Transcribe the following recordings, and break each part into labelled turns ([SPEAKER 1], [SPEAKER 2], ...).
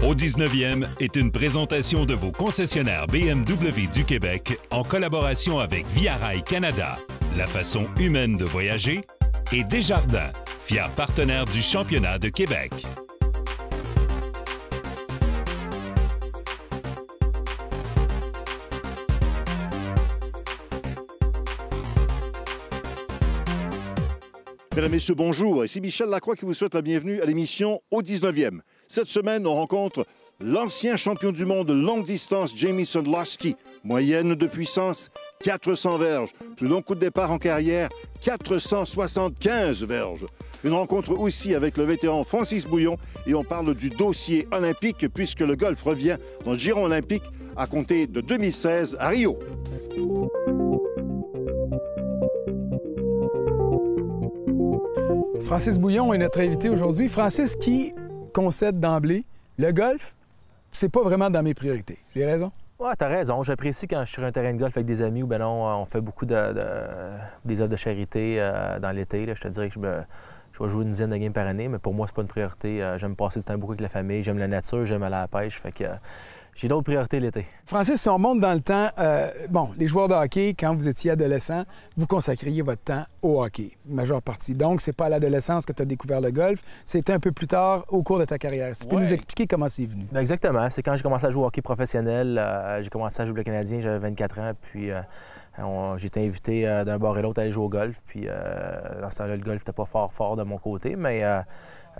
[SPEAKER 1] Au 19e est une présentation de vos concessionnaires BMW du Québec en collaboration avec Via Rail Canada, la façon humaine de voyager, et Desjardins, fier partenaire du championnat de Québec.
[SPEAKER 2] Mesdames et messieurs, bonjour. Ici Michel Lacroix qui vous souhaite la bienvenue à l'émission Au 19e. Cette semaine, on rencontre l'ancien champion du monde de longue distance, Jamie Sondlarski. Moyenne de puissance, 400 verges. Plus long coup de départ en carrière, 475 verges. Une rencontre aussi avec le vétéran Francis Bouillon et on parle du dossier olympique puisque le golf revient dans le giron olympique à compter de 2016 à Rio.
[SPEAKER 3] Francis Bouillon est notre invité aujourd'hui. Francis qui concède d'emblée, le golf, c'est pas vraiment dans mes priorités. J'ai raison?
[SPEAKER 4] Ouais, t'as raison. J'apprécie quand je suis sur un terrain de golf avec des amis ou ben non, on fait beaucoup des œuvres de charité dans l'été. Je te dirais que je vais jouer une dizaine de games par année, mais pour moi, c'est pas une priorité. J'aime passer du temps beaucoup avec la famille, j'aime la nature, j'aime aller à la pêche. Fait que j'ai d'autres priorités l'été.
[SPEAKER 3] Francis, si on monte dans le temps, les joueurs de hockey, quand vous étiez adolescent, vous consacriez votre temps au hockey, majeure partie. Donc, c'est pas à l'adolescence que tu as découvert le golf, c'était un peu plus tard au cours de ta carrière. Tu peux nous expliquer comment c'est venu?
[SPEAKER 4] Bien, exactement. C'est quand j'ai commencé à jouer au hockey professionnel. J'ai commencé à jouer le Canadien, j'avais 24 ans, puis j'ai été invité d'un bord et l'autre à aller jouer au golf. Puis dans ce temps-là, le golf n'était pas fort de mon côté, mais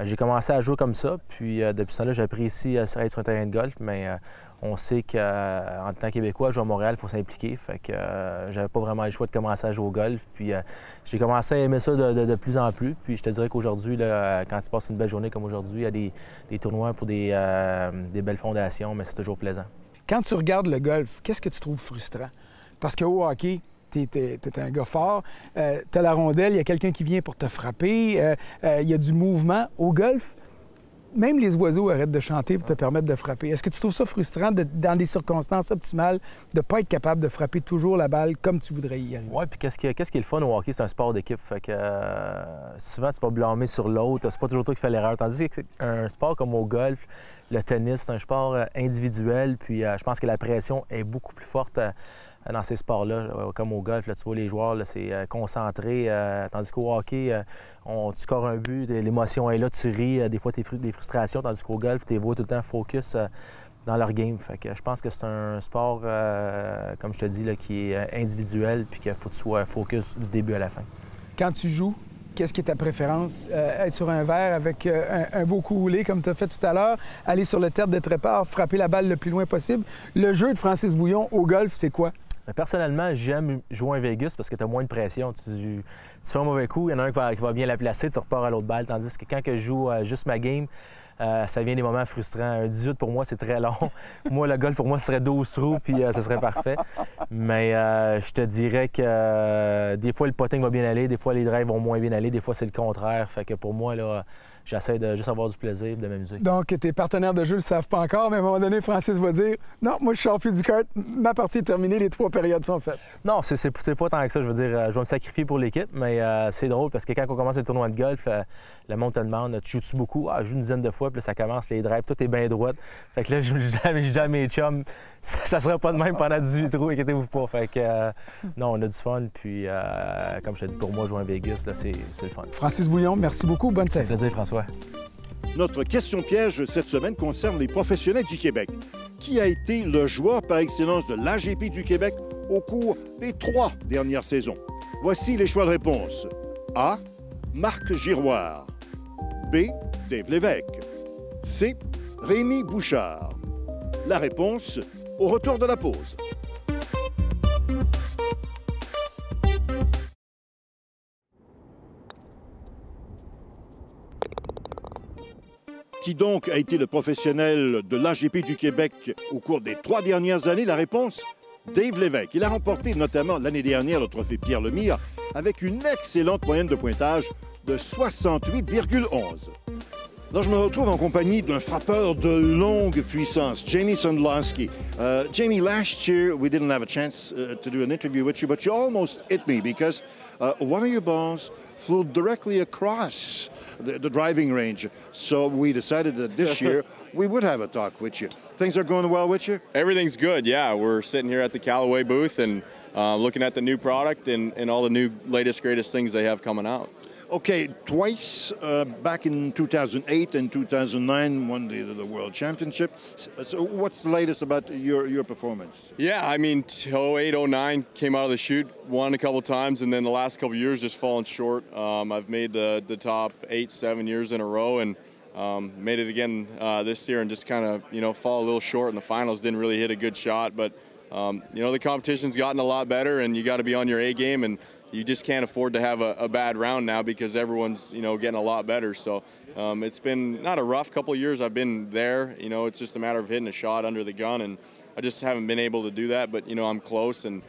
[SPEAKER 4] j'ai commencé à jouer comme ça. Puis depuis ce temps-là, j'apprécie être sur un terrain de golf, mais on sait qu'en tant que Québécois, jouer à Montréal, il faut s'impliquer. Fait que j'avais pas vraiment le choix de commencer à jouer au golf. Puis j'ai commencé à aimer ça de plus en plus. Puis je te dirais qu'aujourd'hui, quand tu passes une belle journée comme aujourd'hui, il y a des tournois pour des belles fondations, mais c'est toujours plaisant. Quand
[SPEAKER 3] tu regardes le golf, qu'est-ce que tu trouves frustrant? Parce qu'au hockey, t'es un gars fort, t'as la rondelle, il y a quelqu'un qui vient pour te frapper, il y a du mouvement. Au golf, même les oiseaux arrêtent de chanter pour te permettre de frapper. Est-ce que tu trouves ça frustrant, dans des circonstances optimales, de ne pas être capable de frapper toujours la balle comme tu voudrais y arriver?
[SPEAKER 4] Oui, puis qu'est-ce qui est le fun au hockey? C'est un sport d'équipe. Fait que souvent, tu vas blâmer sur l'autre. C'est pas toujours toi qui fais l'erreur. Tandis qu'un sport comme au golf, le tennis, c'est un sport individuel. Puis je pense que la pression est beaucoup plus forte dans ces sports-là, comme au golf, là, tu vois, les joueurs, c'est concentré, tandis qu'au hockey, tu scores un but, l'émotion est là, tu ris, des fois, des frustrations, tandis qu'au golf, tu les vois tout le temps focus dans leur game. Fait que je pense que c'est un sport, comme je te dis, là, qui est individuel, puis qu'il faut que tu sois focus du début à la fin.
[SPEAKER 3] Quand tu joues, qu'est-ce qui est ta préférence? Être sur un verre avec un beau coup roulé, comme tu as fait tout à l'heure, aller sur le terre de trépart, frapper la balle le plus loin possible. Le jeu de Francis Bouillon au golf, c'est quoi?
[SPEAKER 4] Personnellement, j'aime jouer à Vegas parce que tu as moins de pression. Tu fais un mauvais coup, il y en a un qui va bien la placer, tu repars à l'autre balle. Tandis que quand je joue juste ma game, ça vient des moments frustrants. Un 18, pour moi, c'est très long. Moi, le golf, pour moi, ce serait 12 trous, puis ce serait parfait. Mais je te dirais que des fois, le putting va bien aller, des fois, les drives vont moins bien aller, des fois, c'est le contraire. Fait que pour moi, là, j'essaie de juste avoir du plaisir et de m'amuser. Donc, tes partenaires de jeu ne le savent pas encore, mais à un moment donné, Francis va dire « Non, moi, je sors plus du kart, ma partie est terminée, les 3 périodes sont faites. » Non, c'est pas tant que ça. Je veux dire, je vais me sacrifier pour l'équipe, mais c'est drôle parce que quand on commence un tournoi de golf, le monde te demande « Tu joues-tu beaucoup? » Ah, je joue une dizaine de fois, puis là, ça commence, les drives, tout est bien droit. Fait que là, je dis à mes chums, ça sera pas de même pendant 18 trous, inquiétez-vous pas. Fait que non, on a du fun, puis comme je te dis, pour moi, jouer à Vegas, c'est le fun. Francis Bouillon, merci beaucoup, bonne saison. Plaisir, François.
[SPEAKER 2] Notre question piège cette semaine concerne les professionnels du Québec. Qui a été le joueur par excellence de l'AGP du Québec au cours des 3 dernières saisons? Voici les choix de réponse. A. Marc Giroir. B. Dave Lévesque. C. Rémi Bouchard. La réponse au retour de la pause. Qui donc a été le professionnel de l'AGP du Québec au cours des 3 dernières années? La réponse, Dave Lévesque. Il a remporté notamment l'année dernière le trophée Pierre Lemire avec une excellente moyenne de pointage de 68,11. Alors, je me retrouve en compagnie d'un frappeur de longue puissance, Jamie Sondlarski. Jamie, last year we didn't have a chance to do an interview with you, but you almost hit me because one of your balls flew directly across the driving range. So we decided that this year we would have a talk with you. Things are going well with you?
[SPEAKER 5] Everything's good, yeah. We're sitting here at the Callaway booth and looking at the new product and all the new latest, greatest things they have coming out.
[SPEAKER 2] Okay, twice back in 2008 and 2009 won the World Championship. So what's the latest about your performance?
[SPEAKER 5] Yeah, I mean, 08, 09 came out of the chute, won a couple times, and then the last couple years just fallen short. I've made the top 8, 7 years in a row, and made it again this year, and just kind of, fall a little short in the finals. Didn't really hit a good shot, but, the competition's gotten a lot better, and you got to be on your A game, and you just can't afford to have a bad round now because everyone's, getting a lot better. So it's been not a rough couple of years. I've been there. It's just a matter of hitting a shot under the gun, and I just haven't been able to do that. But, I'm close, and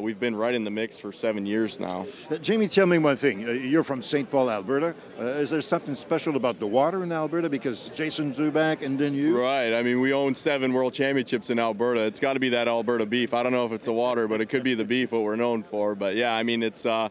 [SPEAKER 5] we've been right in the mix for 7 years now.
[SPEAKER 2] Jamie, tell me one thing. You're from St. Paul, Alberta. Is there something special about the water in Alberta? Because Jason Zubak and then you?
[SPEAKER 5] Right. I mean, we own 7 world championships in Alberta. It's got to be that Alberta beef. I don't know if it's the water, but it could be the beef, what we're known for. But, yeah, I mean, it's an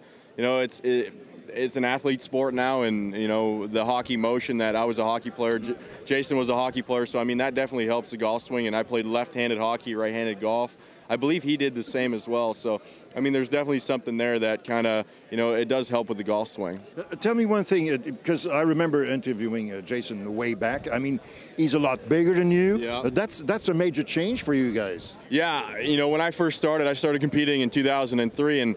[SPEAKER 5] athlete sport now, and, the hockey motion that I was a hockey player. Jason was a hockey player, so, I mean, that definitely helps the golf swing, and I played left-handed hockey, right-handed golf. I believe he did the same as well. So, I mean, there's definitely something there that kind of, it does help with the golf swing.
[SPEAKER 2] Tell me one thing, because I remember interviewing Jason way back. I mean, he's a lot bigger than you.
[SPEAKER 5] Yeah.
[SPEAKER 2] That's a major change for you guys.
[SPEAKER 5] Yeah, when I first started, I started competing in 2003, and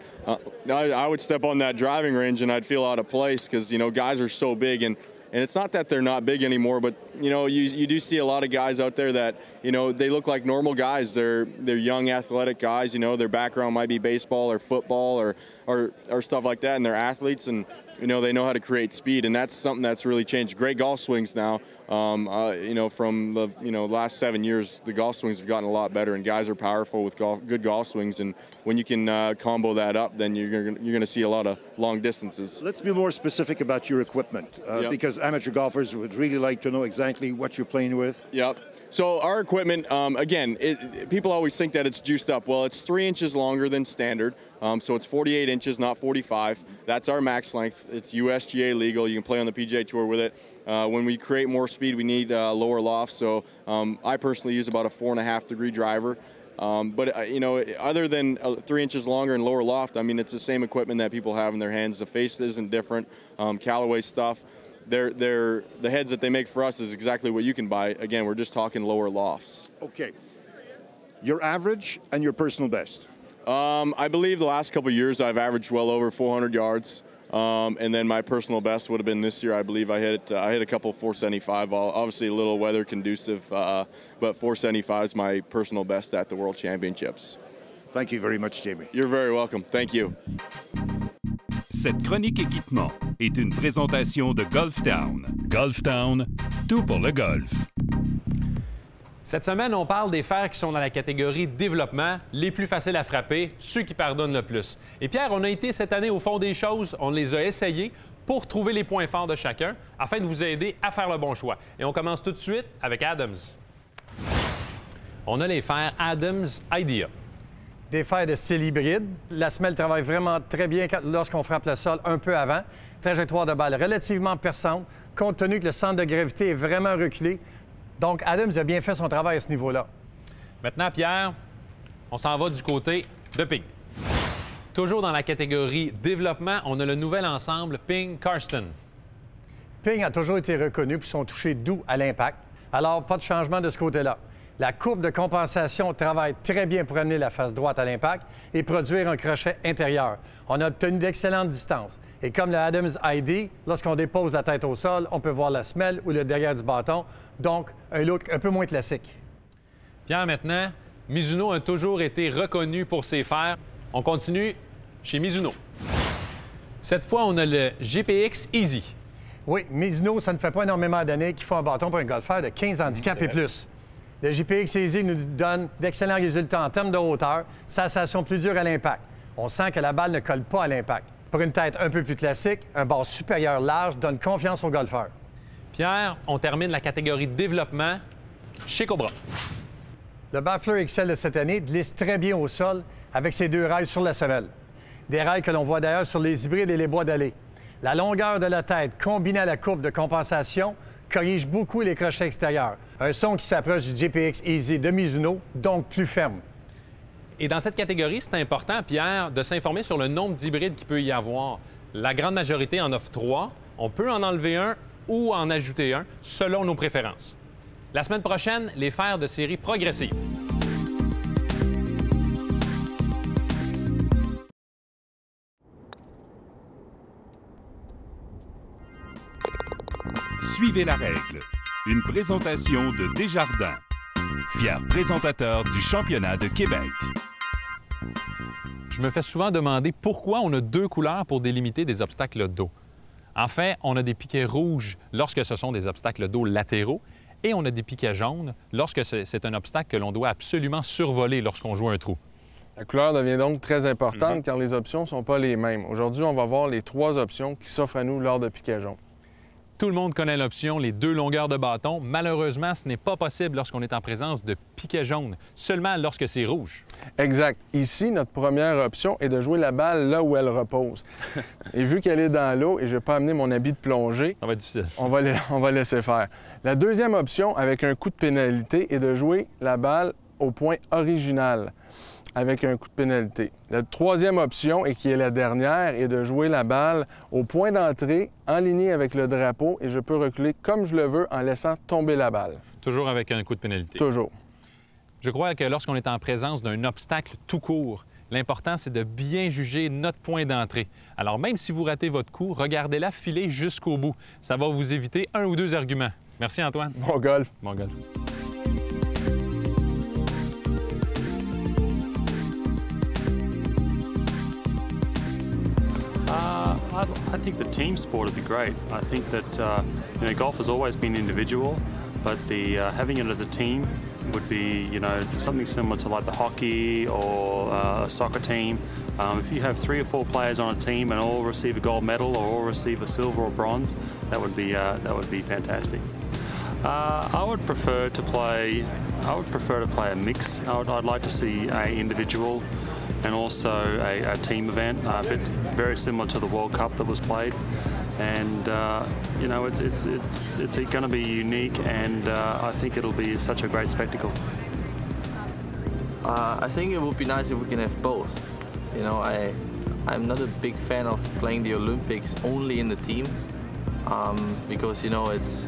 [SPEAKER 5] I would step on that driving range and I'd feel out of place because, guys are so big. And it's not that they're not big anymore, but, you do see a lot of guys out there that, they look like normal guys. They're young, athletic guys. Their background might be baseball or football or stuff like that, and they're athletes, and, they know how to create speed, and that's something that's really changed. Great golf swings now. From the, last 7 years, the golf swings have gotten a lot better, and guys are powerful with good golf swings, and when you can combo that up, then you're going to see a lot of long distances.
[SPEAKER 2] Let's be more specific about your equipment, because amateur golfers would really like to know exactly what you're playing with.
[SPEAKER 5] Yep. So our equipment, again, people always think that it's juiced up. Well, it's 3 inches longer than standard, so it's 48 inches, not 45. That's our max length. It's USGA legal. You can play on the PGA Tour with it. When we create more speed, we need lower lofts. So I personally use about a 4.5-degree driver. But other than 3 inches longer and lower loft, I mean, it's the same equipment that people have in their hands. The face isn't different. Callaway stuff. The heads that they make for us is exactly what you can buy. Again, we're just talking lower lofts.
[SPEAKER 2] Okay. Your average and your personal best?
[SPEAKER 5] I believe the last couple of years I've averaged well over 400 yards. And then my personal best would have been this year. I believe I hit a couple 475. Obviously a little weather conducive, but 475 is my personal best at the World Championships.
[SPEAKER 2] Thank you very much, Jamie.
[SPEAKER 5] You're very welcome. Thank you.
[SPEAKER 1] Cette chronique équipement est une présentation de Golf Town. Golf Town, tout pour le golf.
[SPEAKER 6] Cette semaine, on parle des fers qui sont dans la catégorie développement, les plus faciles à frapper, ceux qui pardonnent le plus. Et Pierre, on a été cette année au fond des choses, on les a essayés pour trouver les points forts de chacun afin de vous aider à faire le bon choix. Et on commence tout de suite avec Adams. On a les fers Adams Idea.
[SPEAKER 7] Des fers de style hybride. La semelle travaille vraiment très bien lorsqu'on frappe le sol un peu avant. Trajectoire de balle relativement perçante, compte tenu que le centre de gravité est vraiment reculé. Donc, Adams a bien fait son travail à ce niveau-là.
[SPEAKER 6] Maintenant, Pierre, on s'en va du côté de Ping. Toujours dans la catégorie développement, on a le nouvel ensemble Ping Karsten.
[SPEAKER 7] Ping a toujours été reconnu pour son toucher doux à l'impact. Alors, pas de changement de ce côté-là. La courbe de compensation travaille très bien pour amener la face droite à l'impact et produire un crochet intérieur. On a obtenu d'excellentes distances. Et comme le Adams ID, lorsqu'on dépose la tête au sol, on peut voir la semelle ou le derrière du bâton. Donc, un look un peu moins classique.
[SPEAKER 6] Pierre, maintenant, Mizuno a toujours été reconnu pour ses fers. On continue chez Mizuno. Cette fois, on a le GPX Easy.
[SPEAKER 7] Oui, Mizuno, ça ne fait pas énormément d'années qu'il faut un bâton pour un golfeur de 15 handicaps et plus. Le GPX Easy nous donne d'excellents résultats en termes de hauteur, sensation plus dure à l'impact. On sent que la balle ne colle pas à l'impact. Pour une tête un peu plus classique, un bord supérieur large donne confiance aux golfeurs.
[SPEAKER 6] Pierre, on termine la catégorie développement chez Cobra.
[SPEAKER 7] Le Baffler XL de cette année glisse très bien au sol avec ses 2 rails sur la semelle. Des rails que l'on voit d'ailleurs sur les hybrides et les bois d'allée. La longueur de la tête combinée à la courbe de compensation corrige beaucoup les crochets extérieurs. Un son qui s'approche du GPX Easy de Mizuno, donc plus ferme.
[SPEAKER 6] Et dans cette catégorie, c'est important, Pierre, de s'informer sur le nombre d'hybrides qu'il peut y avoir. La grande majorité en offre 3. On peut en enlever un ou en ajouter un, selon nos préférences. La semaine prochaine, les fers de série progressive.
[SPEAKER 1] Suivez la règle. Une présentation de Desjardins, fier présentateur du championnat de Québec.
[SPEAKER 6] Je me fais souvent demander pourquoi on a 2 couleurs pour délimiter des obstacles d'eau. En fait, on a des piquets rouges lorsque ce sont des obstacles d'eau latéraux et on a des piquets jaunes lorsque c'est un obstacle que l'on doit absolument survoler lorsqu'on joue un trou.
[SPEAKER 8] La couleur devient donc très importante car les options ne sont pas les mêmes. Aujourd'hui, on va voir les 3 options qui s'offrent à nous lors de piquets jaunes.
[SPEAKER 6] Tout le monde connaît l'option les 2 longueurs de bâton. Malheureusement, ce n'est pas possible lorsqu'on est en présence de piquets jaunes, seulement lorsque c'est rouge.
[SPEAKER 8] Exact. Ici, notre première option est de jouer la balle là où elle repose. Et vu qu'elle est dans l'eau et je n'ai pas amené mon habit de plongée,
[SPEAKER 6] ça va être difficile.
[SPEAKER 8] On va laisser faire. La deuxième option, avec un coup de pénalité, est de jouer la balle au point original, avec un coup de pénalité. La troisième option, et qui est la dernière, est de jouer la balle au point d'entrée, en ligne avec le drapeau, et je peux reculer comme je le veux en laissant tomber la balle.
[SPEAKER 6] Toujours avec un coup de pénalité.
[SPEAKER 8] Toujours.
[SPEAKER 6] Je crois que lorsqu'on est en présence d'un obstacle tout court, l'important, c'est de bien juger notre point d'entrée. Alors, même si vous ratez votre coup, regardez-la filer jusqu'au bout. Ça va vous éviter 1 ou 2 arguments. Merci, Antoine.
[SPEAKER 8] Bon golf.
[SPEAKER 6] Bon golf.
[SPEAKER 9] I think the team sport would be great. I think that golf has always been individual, but having it as a team would be something similar to like the hockey or a soccer team. If you have 3 or 4 players on a team and all receive a gold medal or all receive a silver or bronze, that would be fantastic. I would prefer to play a mix. I'd like to see an individual and also a team event, very similar to the World Cup that was played. And it's going to be unique, and I think it'll be such a great spectacle.
[SPEAKER 10] I think it would be nice if we can have both. I'm not a big fan of playing the Olympics only in the team, because it's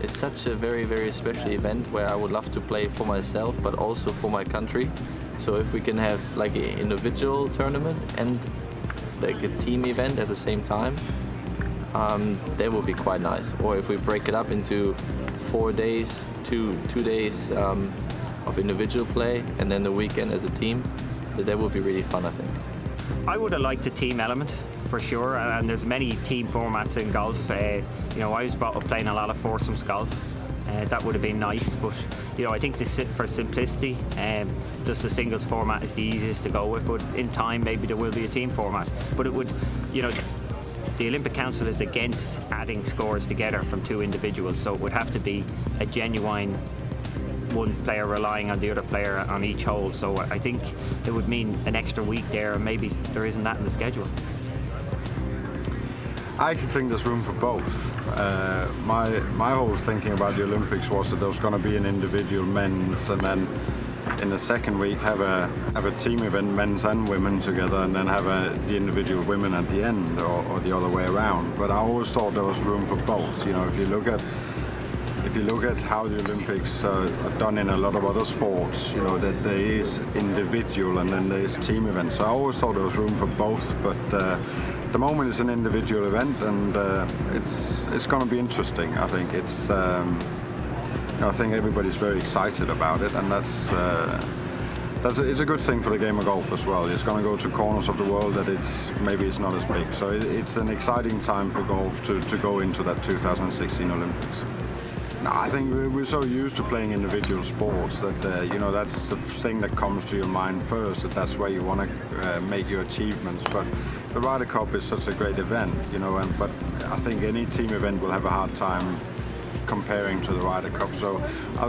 [SPEAKER 10] such a very, very special event where I would love to play for myself, but also for my country. So if we can have like an individual tournament and like a team event at the same time, that would be quite nice. Or if we break it up into 4 days, two days of individual play, and then the weekend as a team, that would be really fun, I think.
[SPEAKER 11] I would have liked the team element for sure, and there's many team formats in golf. I was brought up playing a lot of foursomes golf. That would have been nice, but I think for simplicity, just the singles format is the easiest to go with. But in time, maybe there will be a team format. But it would, the Olympic Council is against adding scores together from 2 individuals, so it would have to be a genuine one player relying on the other player on each hole. So I think it would mean an extra week there, and maybe there isn't that in the schedule.
[SPEAKER 12] I actually think there's room for both. My whole thinking about the Olympics was that there was going to be an individual men's, and then in the second week have a team event, men's and women together, and then have the individual women at the end, or the other way around. But I always thought there was room for both. If you look at how the Olympics are done in a lot of other sports, that there is individual and then there is team events. So I always thought there was room for both, but at the moment it's an individual event, and it's going to be interesting. I think I think everybody's very excited about it, and it's a good thing for the game of golf as well. It's going to go to corners of the world that maybe it's not as big. So it's an exciting time for golf to go into that 2016 Olympics. No, I think we're so used to playing individual sports that that's the thing that comes to your mind first. That's where you want to make your achievements. But the Ryder Cup is such a great event, but I think any team event will have a hard time comparing to the Ryder Cup. So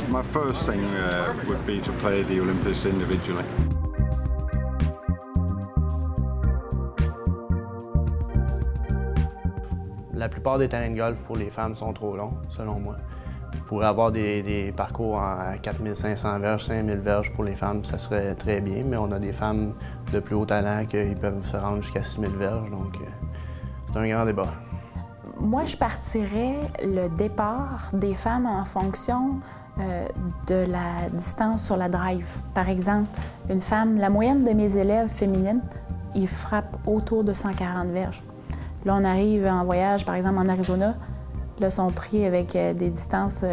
[SPEAKER 12] my first thing would be to play the Olympics individually.
[SPEAKER 13] La plupart des terrains de golf pour les femmes sont trop longs, selon moi. Pour avoir des parcours à 4500 verges, 5000 verges pour les femmes, ça serait très bien, mais on a des femmes de plus haut talent qui peuvent se rendre jusqu'à 6000 verges, donc c'est un grand débat.
[SPEAKER 14] Moi, je partirais le départ des femmes en fonction de la distance sur la drive. Par exemple, une femme, la moyenne de mes élèves féminines, ils frappent autour de 140 verges. Là, on arrive en voyage, par exemple en Arizona, là, sont pris avec des distances,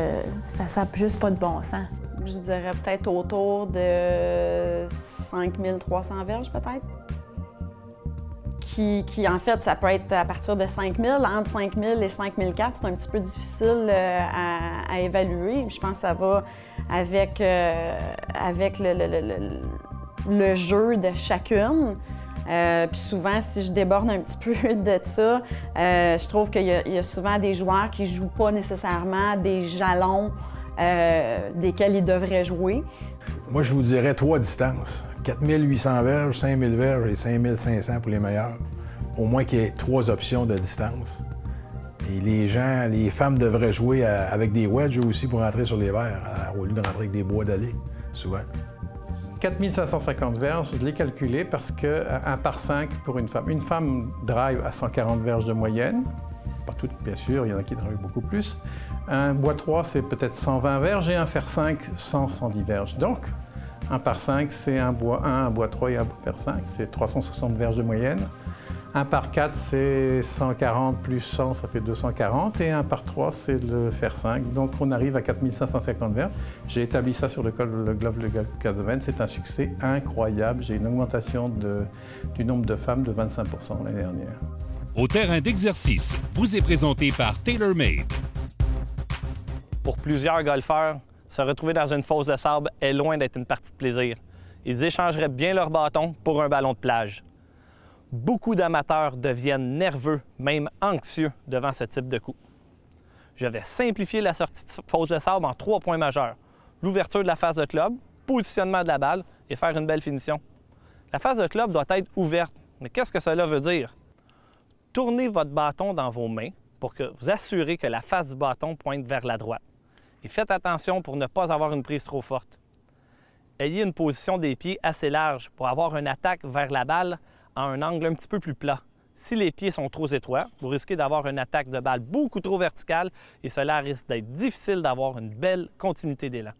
[SPEAKER 14] ça sape juste pas de bon sens.
[SPEAKER 15] Je dirais peut-être autour de 5300 verges, peut-être. Qui, en fait, ça peut être à partir de 5000. Entre 5000 et 5004, c'est un petit peu difficile à évaluer. Je pense que ça va avec le jeu de chacune. Puis souvent, si je déborde un petit peu de ça, je trouve qu'il y a souvent des joueurs qui ne jouent pas nécessairement des jalons desquels ils devraient jouer.
[SPEAKER 16] Moi, je vous dirais 3 distances. 4800 verges, 5000 verges et 5500 pour les meilleurs. Au moins qu'il y ait 3 options de distance. Et les femmes devraient jouer avec des wedges aussi pour rentrer sur les verres, au lieu de rentrer avec des bois d'allée, souvent.
[SPEAKER 7] 4550 verges, je l'ai calculé parce que 1 par 5 pour une femme drive à 140 verges de moyenne. Pas toutes, bien sûr, il y en a qui drive beaucoup plus. Un bois 3, c'est peut-être 120 verges et un fer 5, 110 verges. Donc, 1 par 5, c'est un bois 1, un bois 3 et un fer 5, c'est 360 verges de moyenne. 1 par 4, c'est 140 plus 100, ça fait 240. Et 1 par 3, c'est le fer 5. Donc, on arrive à 4550 verges. J'ai établi ça sur le Glove Le Golf Academy. C'est un succès incroyable. J'ai une augmentation du nombre de femmes de 25% l'année dernière.
[SPEAKER 1] Au terrain d'exercice, vous est présenté par TaylorMade.
[SPEAKER 17] Pour plusieurs golfeurs, se retrouver dans une fosse de sable est loin d'être une partie de plaisir. Ils échangeraient bien leur bâton pour un ballon de plage. Beaucoup d'amateurs deviennent nerveux, même anxieux, devant ce type de coup. Je vais simplifier la sortie de fosse de sable en 3 points majeurs. L'ouverture de la face de club, positionnement de la balle et faire une belle finition. La face de club doit être ouverte. Mais qu'est-ce que cela veut dire? Tournez votre bâton dans vos mains pour que vous assurez que la face du bâton pointe vers la droite. Et faites attention pour ne pas avoir une prise trop forte. Ayez une position des pieds assez large pour avoir une attaque vers la balle à un angle un petit peu plus plat. Si les pieds sont trop étroits, vous risquez d'avoir une attaque de balle beaucoup trop verticale et cela risque d'être difficile d'avoir une belle continuité d'élan.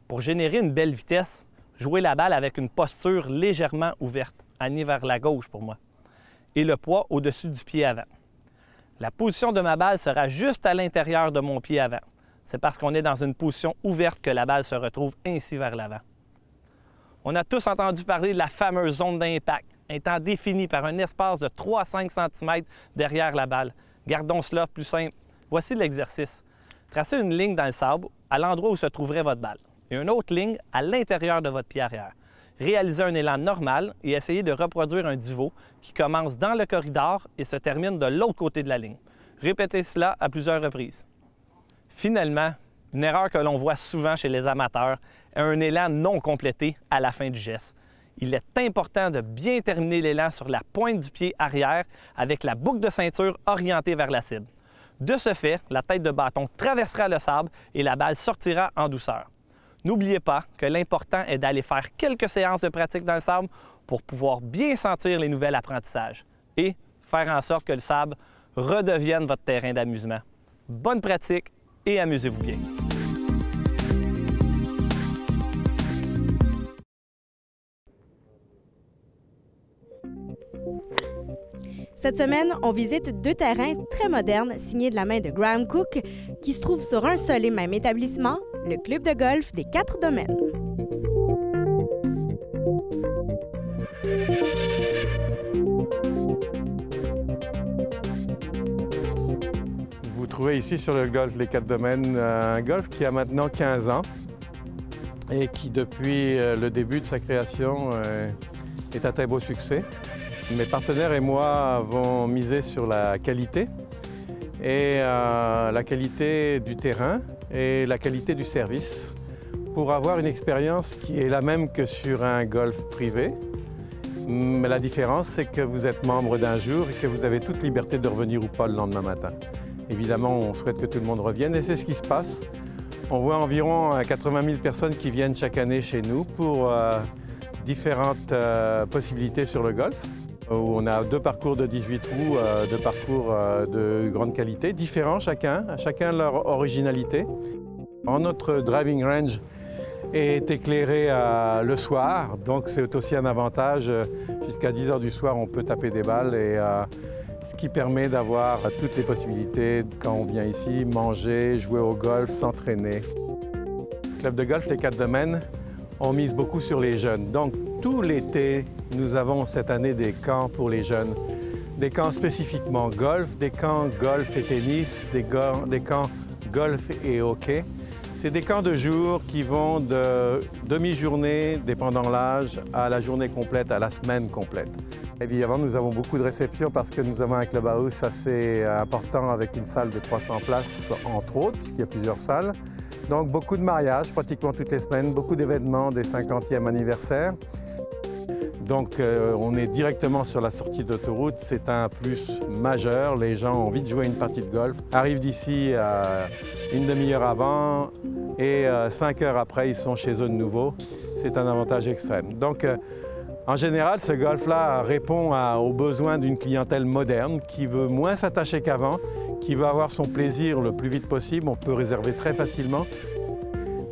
[SPEAKER 17] Pour générer une belle vitesse, jouez la balle avec une posture légèrement ouverte, alignée vers la gauche pour moi, et le poids au-dessus du pied avant. La position de ma balle sera juste à l'intérieur de mon pied avant. C'est parce qu'on est dans une position ouverte que la balle se retrouve ainsi vers l'avant. On a tous entendu parler de la fameuse zone d'impact, étant définie par un espace de 3 à 5 cm derrière la balle. Gardons cela plus simple. Voici l'exercice. Tracez une ligne dans le sable à l'endroit où se trouverait votre balle et une autre ligne à l'intérieur de votre pied arrière. Réalisez un élan normal et essayez de reproduire un divot qui commence dans le corridor et se termine de l'autre côté de la ligne. Répétez cela à plusieurs reprises. Finalement, une erreur que l'on voit souvent chez les amateurs est un élan non complété à la fin du geste. Il est important de bien terminer l'élan sur la pointe du pied arrière avec la boucle de ceinture orientée vers la cible. De ce fait, la tête de bâton traversera le sable et la balle sortira en douceur. N'oubliez pas que l'important est d'aller faire quelques séances de pratique dans le sable pour pouvoir bien sentir les nouveaux apprentissages et faire en sorte que le sable redevienne votre terrain d'amusement. Bonne pratique et amusez-vous bien.
[SPEAKER 18] Cette semaine, on visite 2 terrains très modernes signés de la main de Graham Cook qui se trouvent sur un seul et même établissement, le club de golf des 4 domaines.
[SPEAKER 7] Vous trouvez ici sur le golf Les 4 domaines un golf qui a maintenant 15 ans et qui, depuis le début de sa création, est un très beau succès. Mes partenaires et moi avons misé sur la qualité et la qualité du terrain et la qualité du service pour avoir une expérience qui est la même que sur un golf privé
[SPEAKER 19] Mais la différence, c'est que vous êtes membre d'un jour et que vous avez toute liberté de revenir ou pas le lendemain matin. Évidemment, on souhaite que tout le monde revienne et c'est ce qui se passe. On voit environ 80 000 personnes qui viennent chaque année chez nous pour différentes possibilités sur le golf, où on a 2 parcours de 18 trous, 2 parcours de grande qualité, différents chacun leur originalité. Notre driving range est éclairé le soir, donc c'est aussi un avantage. Jusqu'à 10 h du soir, on peut taper des balles, et ce qui permet d'avoir toutes les possibilités quand on vient ici, manger, jouer au golf, s'entraîner. Le club de golf Les 4 Domaines, on mise beaucoup sur les jeunes. Donc tout l'été, nous avons cette année des camps pour les jeunes. Des camps spécifiquement golf, des camps golf et tennis, des camps golf et hockey. C'est des camps de jour qui vont de demi-journée, dépendant l'âge, à la journée complète, à la semaine complète. Évidemment, nous avons beaucoup de réceptions parce que nous avons un clubhouse assez important avec une salle de 300 places, entre autres, puisqu'il y a plusieurs salles. Donc, beaucoup de mariages, pratiquement toutes les semaines, beaucoup d'événements, des 50e anniversaires. Donc, on est directement sur la sortie d'autoroute. C'est un plus majeur. Les gens ont envie de jouer une partie de golf, arrivent d'ici une demi-heure avant et 5 heures après, ils sont chez eux de nouveau. C'est un avantage extrême. Donc, en général, ce golf-là répond aux besoins d'une clientèle moderne qui veut moins s'attacher qu'avant, qui veut avoir son plaisir le plus vite possible. On peut réserver très facilement.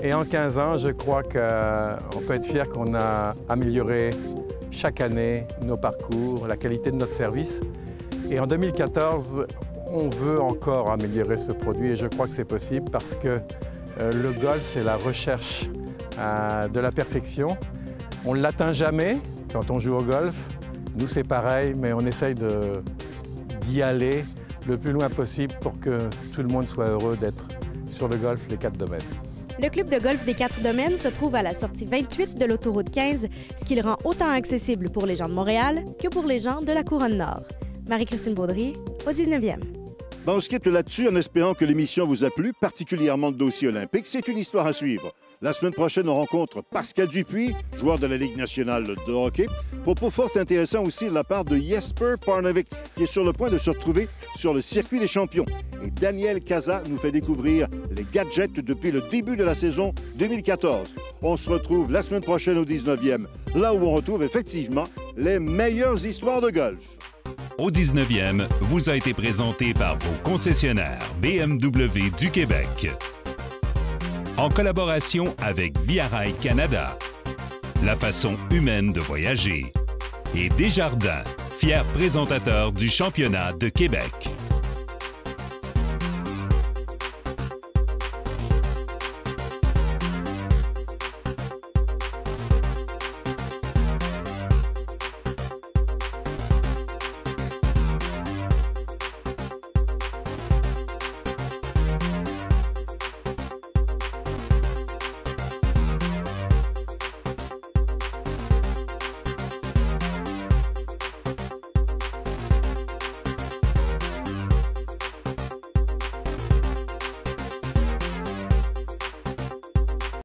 [SPEAKER 19] Et en 15 ans, je crois qu'on peut être fier qu'on a amélioré chaque année nos parcours, la qualité de notre service. Et en 2014, on veut encore améliorer ce produit et je crois que c'est possible parce que le golf, c'est la recherche de la perfection. On ne l'atteint jamais quand on joue au golf. Nous, c'est pareil, mais on essaye d'y aller le plus loin possible pour que tout le monde soit heureux d'être sur le golf Les 4 Domaines.
[SPEAKER 18] Le club de golf des 4 Domaines se trouve à la sortie 28 de l'autoroute 15, ce qui le rend autant accessible pour les gens de Montréal que pour les gens de la Couronne-Nord. Marie-Christine Baudry, au 19e.
[SPEAKER 2] On se quitte là-dessus en espérant que l'émission vous a plu, particulièrement le dossier olympique. C'est une histoire à suivre. La semaine prochaine, on rencontre Pascal Dupuis, joueur de la Ligue nationale de hockey. Propos fort intéressant aussi de la part de Jesper Parnevik, qui est sur le point de se retrouver sur le circuit des champions. Et Daniel Casa nous fait découvrir les gadgets depuis le début de la saison 2014. On se retrouve la semaine prochaine au 19e, là où on retrouve effectivement les meilleures histoires de golf.
[SPEAKER 1] Au 19e vous a été présenté par vos concessionnaires BMW du Québec. En collaboration avec Via Rail Canada, la façon humaine de voyager, et Desjardins, fier présentateur du championnat de Québec.